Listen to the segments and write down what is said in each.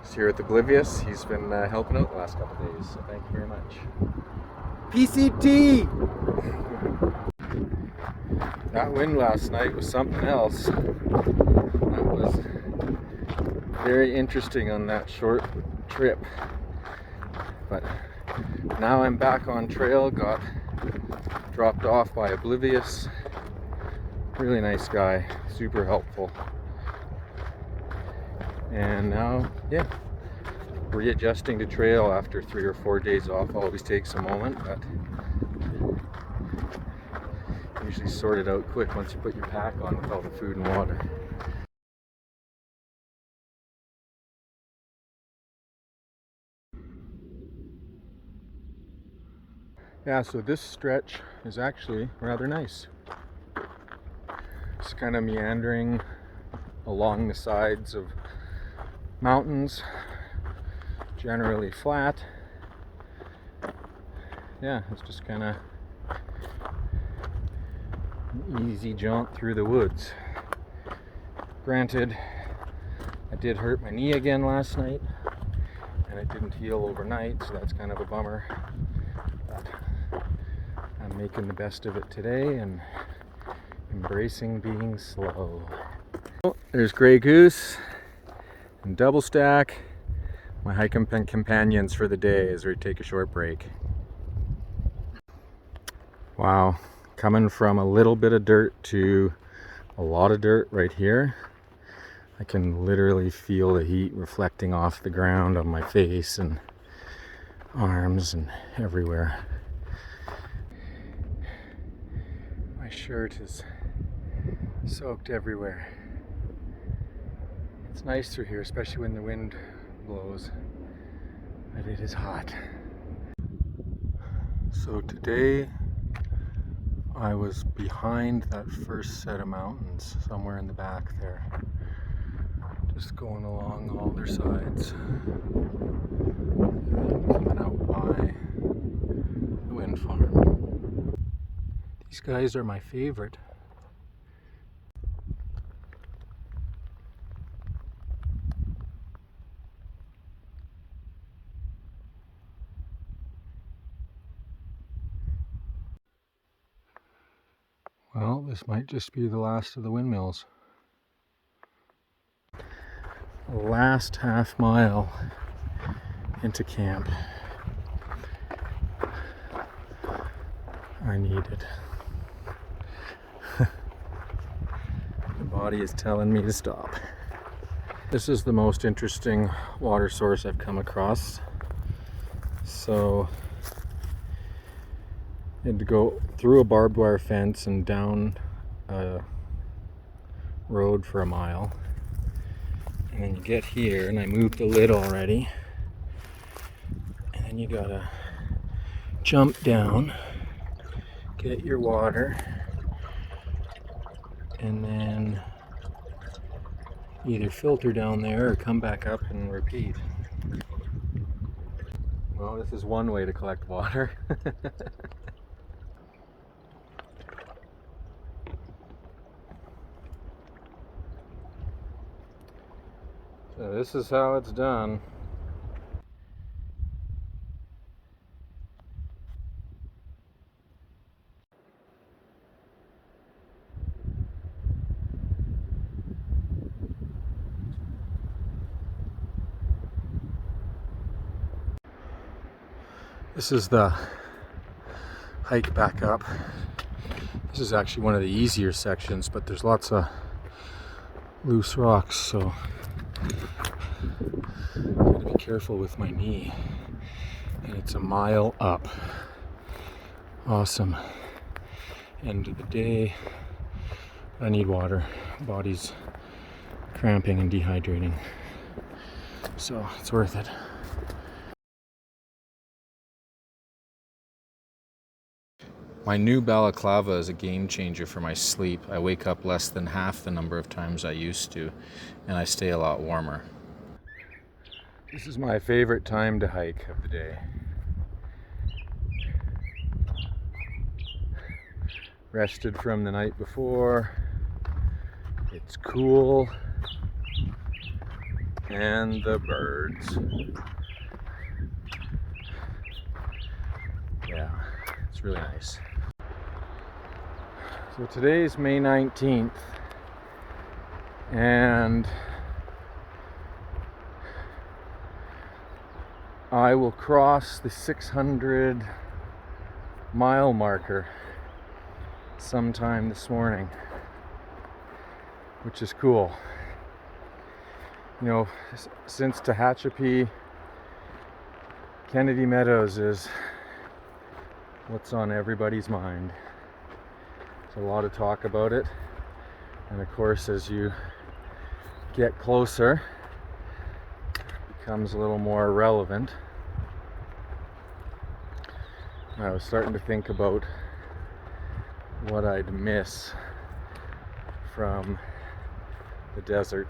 He's here at the Oblivious. He's been helping out the last couple of days, so thank you very much. PCT! That wind last night was something else. That was very interesting on that short trip. But now I'm back on trail, got dropped off by Oblivious. Really nice guy, super helpful. And now, yeah, readjusting to trail after 3 or 4 days off always takes a moment, but usually sort it out quick once you put your pack on with all the food and water. Yeah, so this stretch is actually rather nice. It's kind of meandering along the sides of mountains, generally flat. Yeah, it's just kind of an easy jaunt through the woods. Granted, I did hurt my knee again last night, and it didn't heal overnight, so that's kind of a bummer. But I'm making the best of it today and embracing being slow. Oh, there's Grey Goose and Double Stack, my hiking companions for the day as we take a short break. Wow, coming from a little bit of dirt to a lot of dirt right here. I can literally feel the heat reflecting off the ground on my face and arms and everywhere. My shirt is soaked everywhere. It's nice through here, especially when the wind blows, but it is hot. So today I was behind that first set of mountains, somewhere in the back there, just going along all their sides, and coming out by the wind farm. These guys are my favorite. Well, this might just be the last of the windmills. Last half mile into camp. I need it. The body is telling me to stop. This is the most interesting water source I've come across. So I had to go through a barbed wire fence and down a road for a mile. And then you get here, and I moved the lid already. And then you gotta jump down, get your water, and then either filter down there or come back up and repeat. Well, this is one way to collect water. So this is how it's done. This is the hike back up. This is actually one of the easier sections, but there's lots of loose rocks, so gotta be careful with my knee. And it's a mile up. Awesome. End of the day. I need water. Body's cramping and dehydrating. So it's worth it. My new balaclava is a game changer for my sleep. I wake up less than half the number of times I used to, and I stay a lot warmer. This is my favorite time to hike of the day. Rested from the night before. It's cool. and the birds. Yeah, it's really nice. So today's May 19th, and I will cross the 600 mile marker sometime this morning, which is cool. You know, since Tehachepi, Kennedy Meadows is what's on everybody's mind. There's a lot of talk about it, and of course as you get closer it becomes a little more relevant. I was starting to think about what I'd miss from the desert.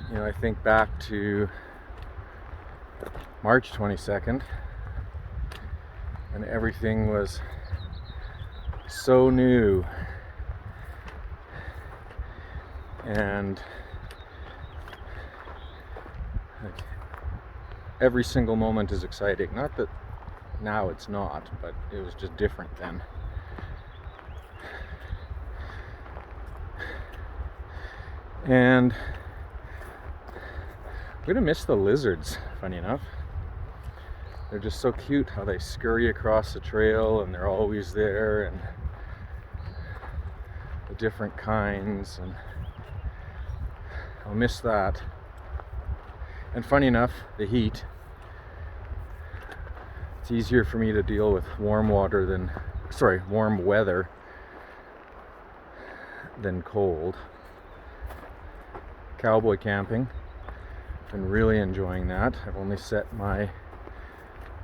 You know, I think back to March 22nd, and everything was so new, and like, every single moment is exciting. Not that now it's not, but it was just different then. And I'm gonna miss the lizards, funny enough. They're just so cute how they scurry across the trail, and they're always there, and the different kinds, and I'll miss that. And funny enough, the heat, it's easier for me to deal with warm weather than cold. Cowboy camping, been really enjoying that. I've only set my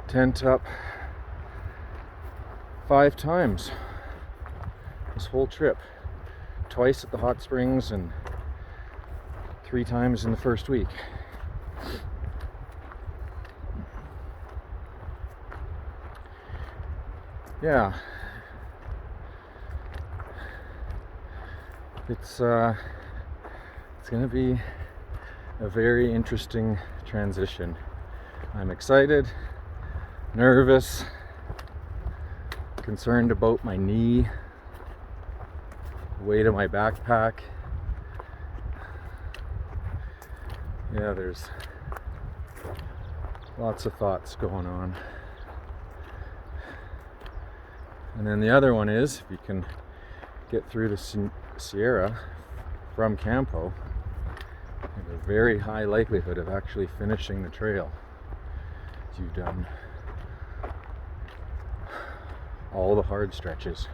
tent up 5 times this whole trip. Twice at the hot springs and 3 times in the first week. Yeah, it's gonna be a very interesting transition. I'm excited, nervous, concerned about my knee, the weight of my backpack. Yeah, there's lots of thoughts going on. And then the other one is, if you can get through the Sierra from Campo, you have a very high likelihood of actually finishing the trail. You've done all the hard stretches.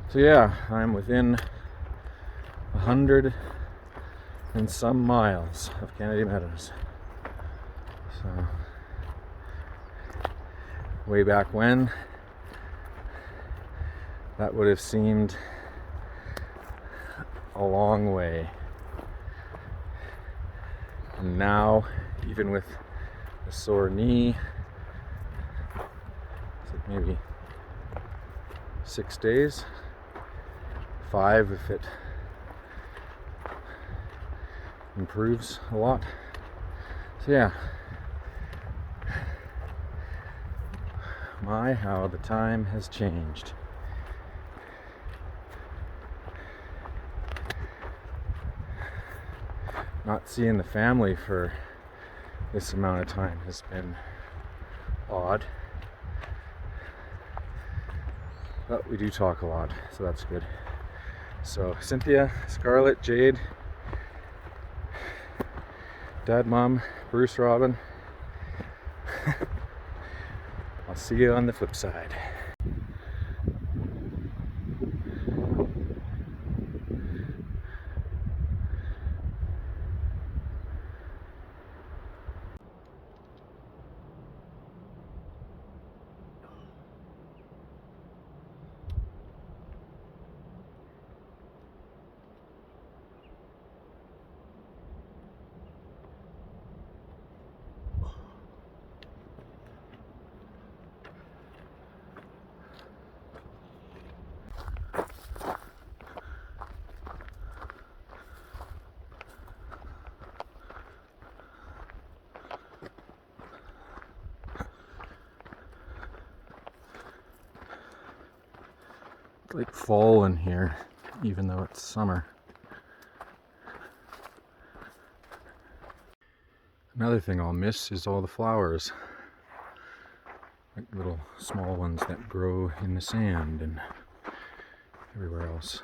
So yeah, I'm within 100 and some miles of Kennedy Meadows. So way back when, that would have seemed a long way. And now, even with a sore knee, it's like maybe 6 days, 5 if it improves a lot. So yeah, my, how the time has changed. Not seeing the family for this amount of time has been odd, but we do talk a lot, so that's good. So Cynthia, Scarlett, Jade, Dad, Mom, Bruce, Robin, I'll see you on the flip side. like fall in here, even though it's summer. Another thing I'll miss is all the flowers. Like little small ones that grow in the sand and everywhere else.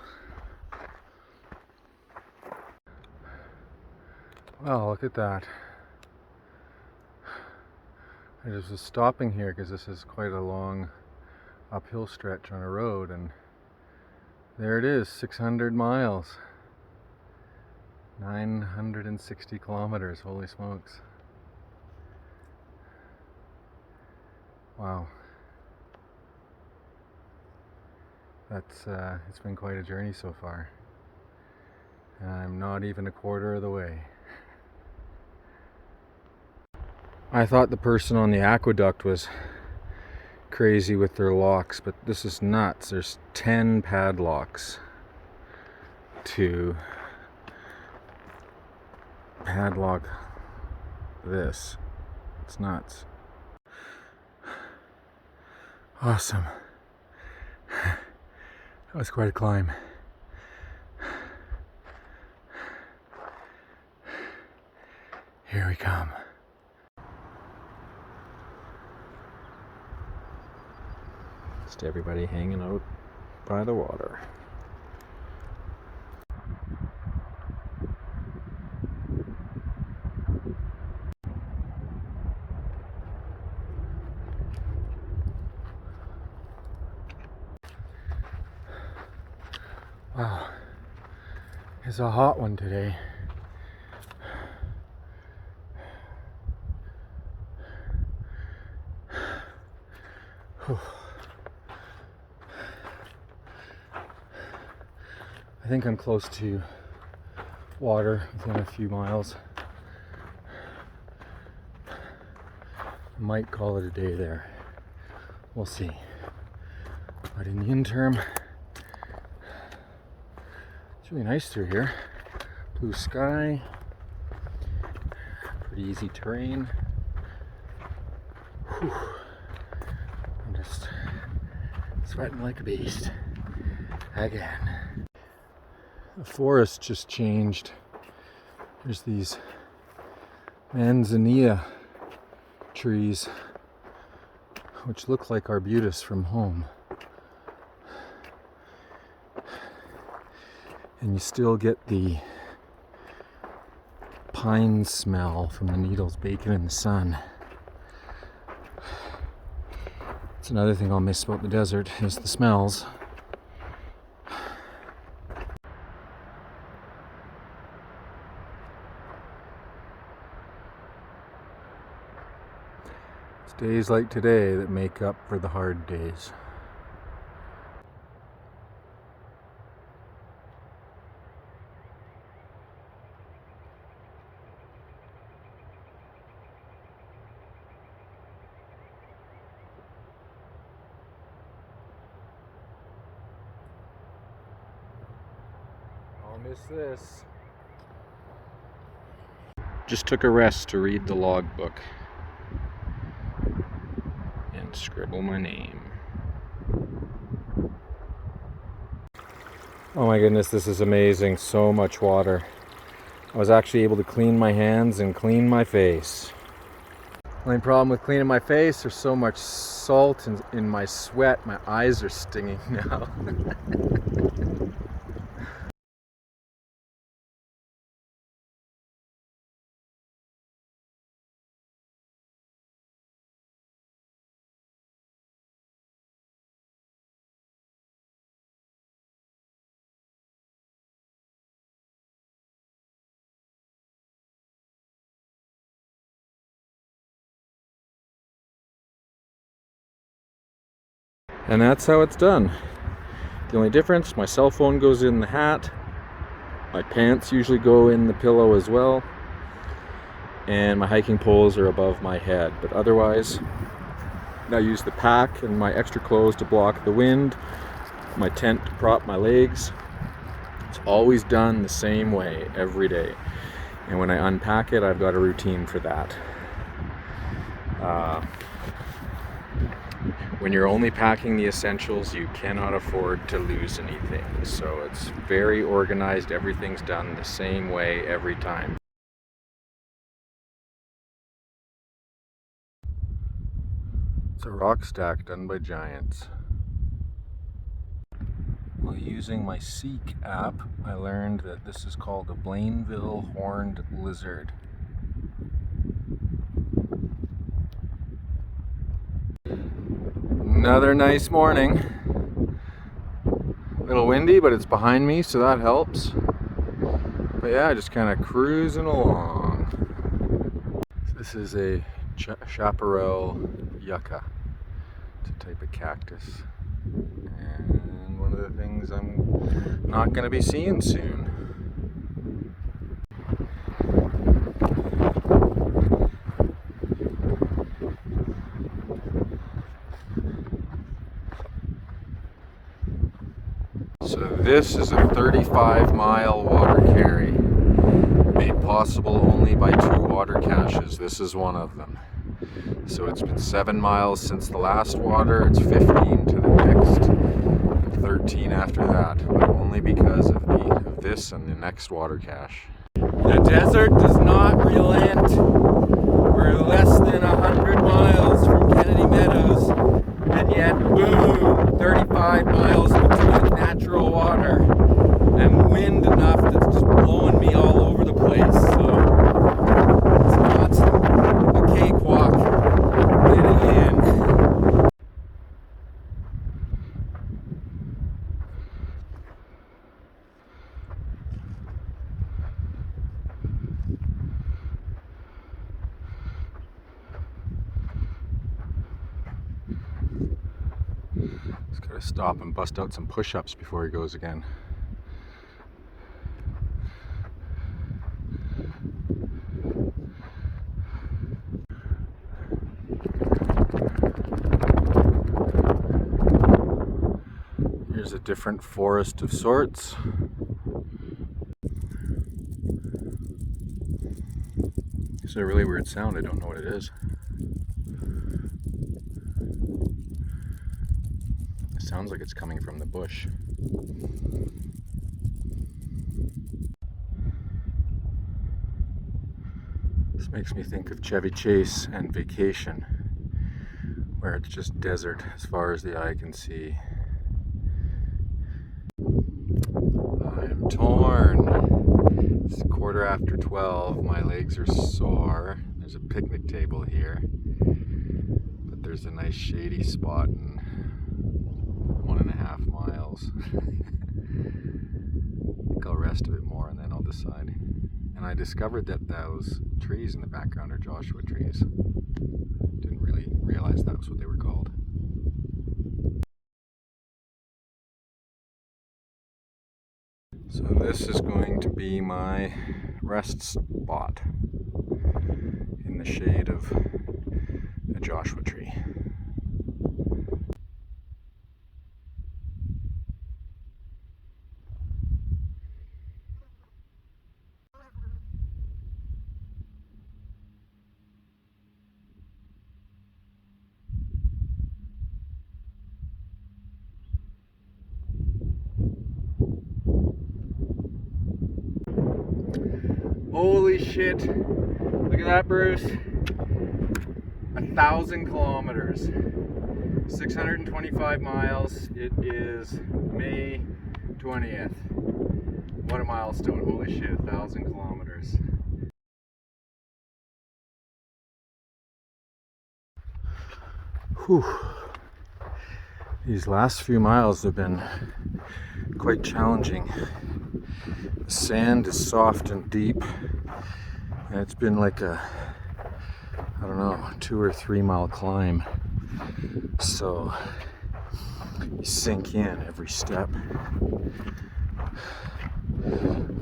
Wow, look at that. I just was stopping here because this is quite a long uphill stretch on a road, and there it is, 600 miles. 960 kilometers, holy smokes. Wow. That's, it's been quite a journey so far. And I'm not even a quarter of the way. I thought the person on the aqueduct was crazy with their locks, but this is nuts. There's 10 padlocks to padlock this. It's nuts. Awesome. That was quite a climb. Here we come. Just everybody hanging out by the water. Wow, it's a hot one today. Whew. I think I'm close to water, within a few miles. I might call it a day there. We'll see. But in the interim, it's really nice through here. Blue sky, pretty easy terrain. Whew. I'm just sweating like a beast again. The forest just changed. There's these manzanilla trees which look like arbutus from home. And you still get the pine smell from the needles baking in the sun. It's another thing I'll miss about the desert, is the smells. It's days like today that make up for the hard days. I'll miss this. Just took a rest to read the logbook and scribble my name. Oh my goodness, this is amazing. So much water. I was actually able to clean my hands and clean my face. Only problem with cleaning my face, there's so much salt in my sweat, my eyes are stinging now. And that's how it's done. The only difference, my cell phone goes in the hat, my pants usually go in the pillow as well, and my hiking poles are above my head. But otherwise, I use the pack and my extra clothes to block the wind, my tent to prop my legs. It's always done the same way every day. And when I unpack it, I've got a routine for that. when you're only packing the essentials, you cannot afford to lose anything. So it's very organized. Everything's done the same way every time. It's a rock stack done by giants. While using my Seek app, I learned that this is called a Blainville horned lizard. Another nice morning. A little windy, but it's behind me, so that helps. But yeah, just kind of cruising along. This is a chaparral yucca. It's a type of cactus. And one of the things I'm not going to be seeing soon. So this is a 35-mile water carry, made possible only by 2 water caches. This is one of them. So it's been 7 miles since the last water, it's 15 to the next, and 13 after that, but only because of this and the next water cache. The desert does not relent. We're less than 100 miles from Kennedy Meadows, and yet, boom, 35 miles between natural water and wind enough that's just blowing me all over the place. So it's not a cakewalk getting in. Just gotta stop and bust out some push-ups before he goes again. Here's a different forest of sorts. It's a really weird sound, I don't know what it is. It sounds like it's coming from the bush. This makes me think of Chevy Chase and Vacation, where it's just desert as far as the eye can see. I'm torn. It's 12:15. My legs are sore. There's a picnic table here, but there's a nice shady spot in 1.5 miles. I think I'll rest a bit more and then I'll decide. And I discovered that those trees in the background are Joshua trees. Didn't really realize that was what they were called. So this is going to be my rest spot in the shade of a Joshua tree. Holy shit, look at that, Bruce. 1,000 kilometers, 625 miles. It is May 20th. What a milestone, holy shit, 1,000 kilometers. Whew. These last few miles have been quite challenging. The sand is soft and deep, and it's been like a, I don't know, 2 or 3 mile climb. So you sink in every step.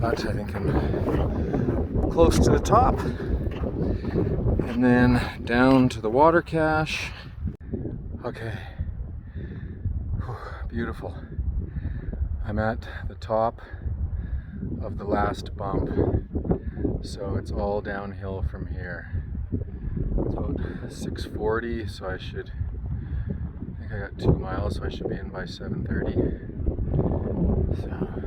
But I think I'm close to the top. And then down to the water cache. Okay. Whew, beautiful. I'm at the top of the last bump, so it's all downhill from here. It's about 6:40, so I think I got 2 miles, so I should be in by 7:30. So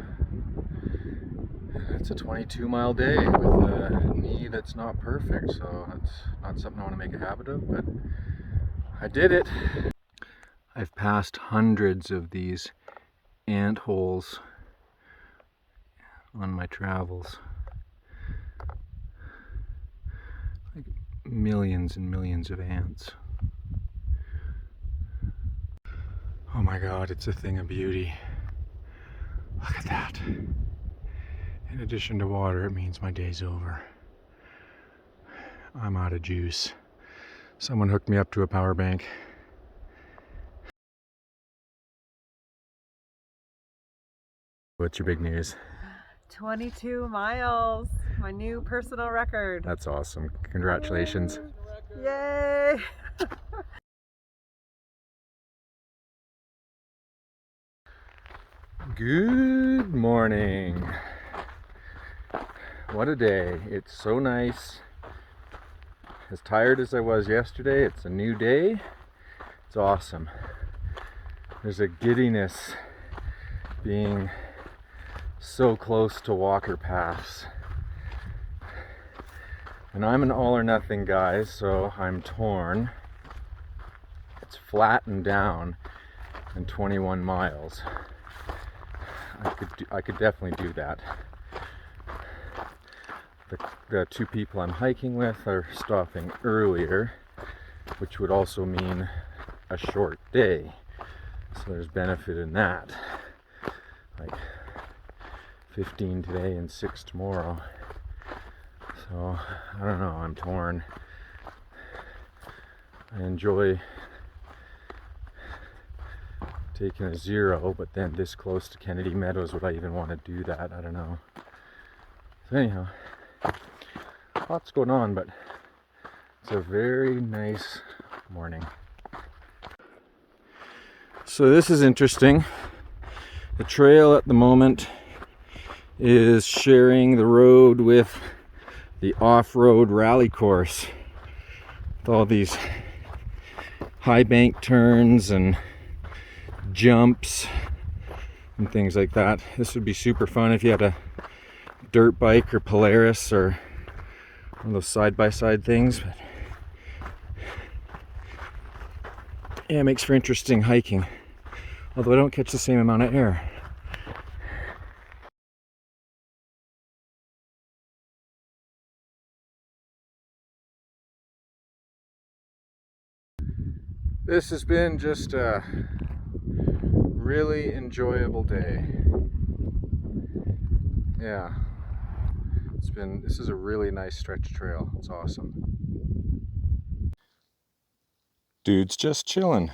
it's a 22-mile day with a knee that's not perfect, so that's not something I want to make a habit of, but I did it. I've passed hundreds of these ant holes on my travels. Like millions and millions of ants. Oh my god, it's a thing of beauty. Look at that. In addition to water, it means my day's over. I'm out of juice. Someone hooked me up to a power bank. What's your big news? 22 miles, my new personal record. That's awesome. Congratulations. Yay! Good morning. What a day. It's so nice. As tired as I was yesterday, it's a new day. It's awesome. There's a giddiness being so close to walker paths. And I'm an all or nothing guy, so I'm torn. It's flattened down in 21 miles. I could definitely do that. The two people I'm hiking with are stopping earlier, which would also mean a short day. So there's benefit in that. Like 15 today and 6 tomorrow. So I don't know, I'm torn. I enjoy taking a 0, but then this close to Kennedy Meadows, would I even want to do that? I don't know. So anyhow, lots going on, but it's a very nice morning. So this is interesting. The trail at the moment is sharing the road with the off-road rally course with all these high bank turns and jumps and things like that. This would be super fun if you had a dirt bike or Polaris or one of those side-by-side things. But yeah, it makes for interesting hiking, although I don't catch the same amount of air. This has been just a really enjoyable day. Yeah, this is a really nice stretch trail. It's awesome. Dude's just chilling.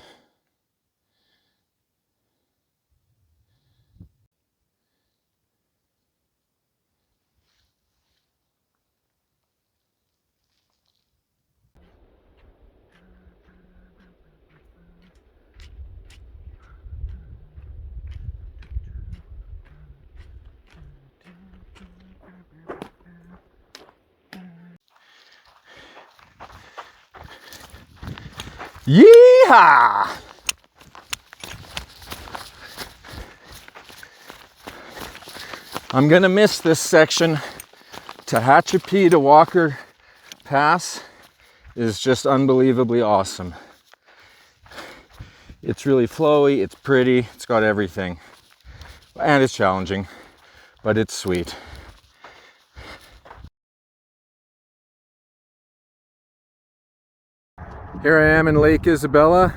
Yeehaw! I'm gonna miss this section. Tehachepi to Walker Pass is just unbelievably awesome. It's really flowy, it's pretty, it's got everything. And it's challenging, but it's sweet. Here I am in Lake Isabella.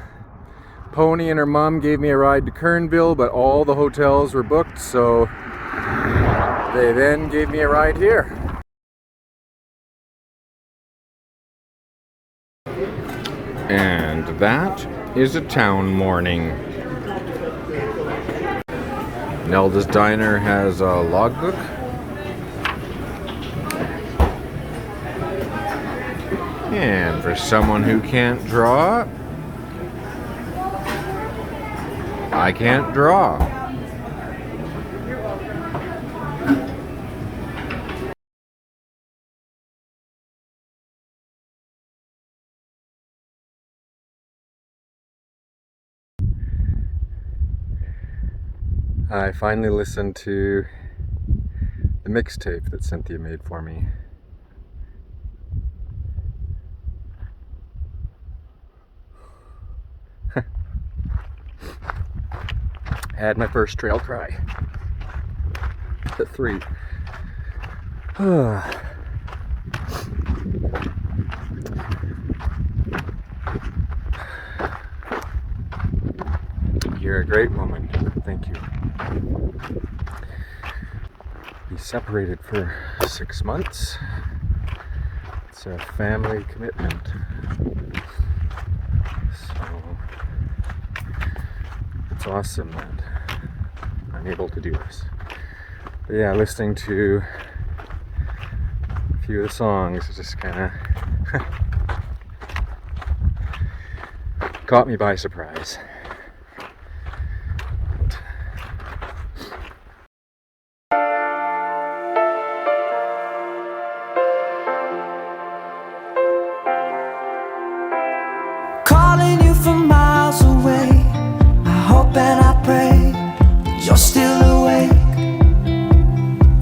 Pony and her mom gave me a ride to Kernville, but all the hotels were booked, so they then gave me a ride here. And that is a town morning. Nelda's Diner has a logbook. And for someone who can't draw, I can't draw. I finally listened to the mixtape that Cynthia made for me. Had my first trail cry. The 3. You're a great woman. Thank you. We separated for 6 months. It's a family commitment. So it's awesome that I'm able to do this. But yeah, listening to a few of the songs just kind of caught me by surprise. Calling you from miles away, I hope and I pray that you're still awake.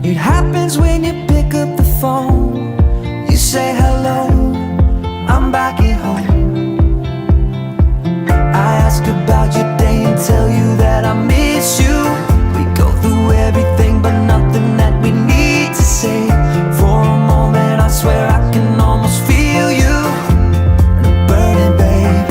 It happens when you pick up the phone, you say hello, I'm back at home. I ask about your day and tell you that I miss you. We go through everything but nothing that we need to say. For a moment I swear I can almost feel you burning, babe.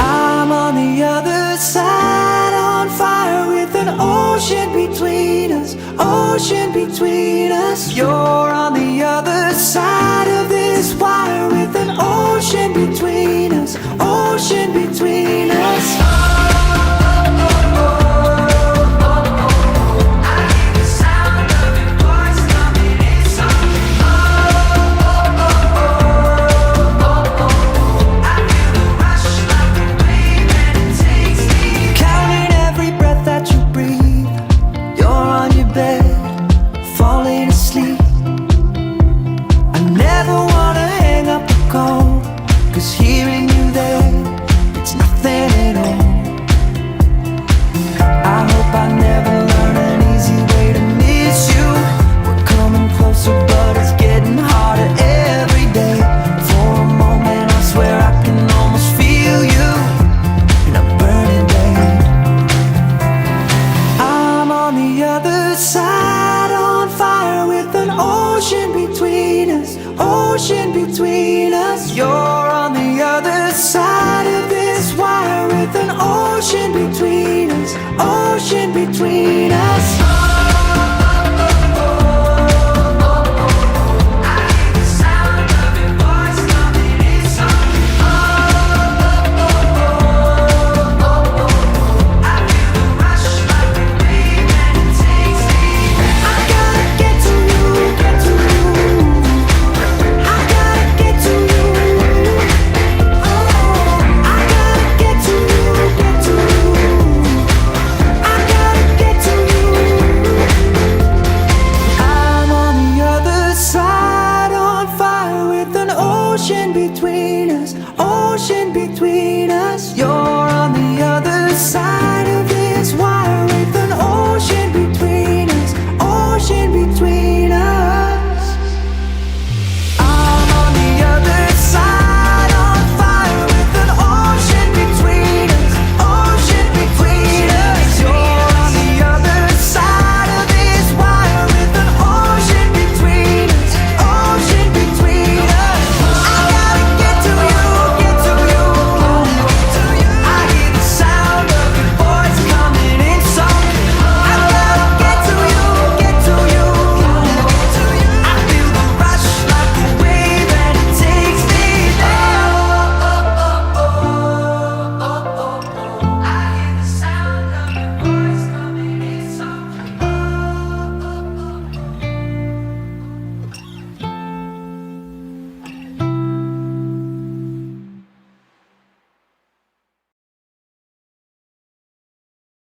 I'm on the other side, on fire with an ocean between us, ocean between us. You're on the other side of this wire with an ocean between us, ocean between us. Cause hearing you there, it's nothing at all. I hope I never learn an easy way to miss you. We're coming closer but it's getting harder every day. For a moment I swear I can almost feel you, and I'm burning, babe. I'm on the other side, on fire with an ocean between us, ocean between us. You're on the other side of this wire with an ocean between us, ocean between us.